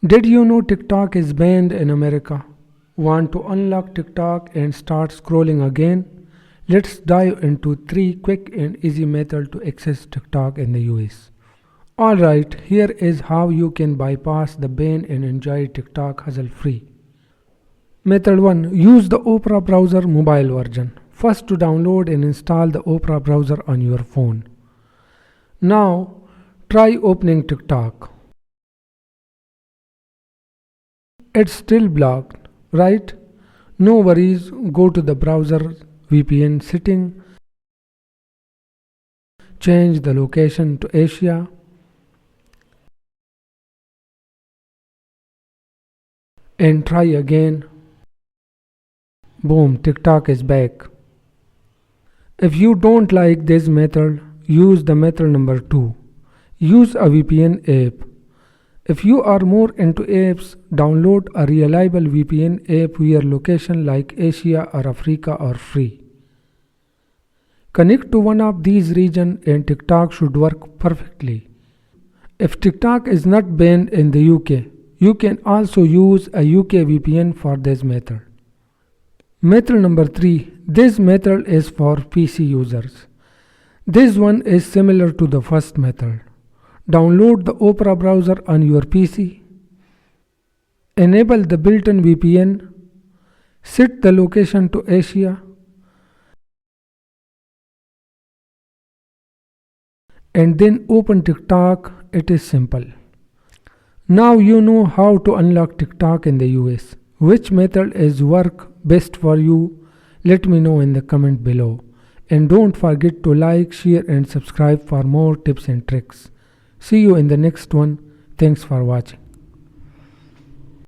Did you know TikTok is banned in America? Want to unlock TikTok and start scrolling again? Let's dive into 3 quick and easy methods to access TikTok in the US. Alright, here is how you can bypass the ban and enjoy TikTok hassle free. Method 1. Use the Opera browser mobile version. First, to download and install the Opera browser on your phone. Now, try opening TikTok. It's still blocked, right? No worries, go to the browser VPN setting, change the location to Asia, and try again. Boom, TikTok is back. If you don't like this method, use the method number 2. Use a VPN app. If you are more into apps, download a reliable VPN app where locations like Asia or Africa are free. Connect to one of these regions and TikTok should work perfectly. If TikTok is not banned in the UK, you can also use a UK VPN for this method. Method number 3. This method is for PC users. This one is similar to the first method. Download the Opera browser on your PC. Enable the built-in VPN. Set the location to Asia. And then open TikTok. It is simple. Now you know how to unlock TikTok in the US. Which method is work best for you? Let me know in the comment below. And don't forget to like, share and subscribe for more tips and tricks. See you in the next one. Thanks for watching.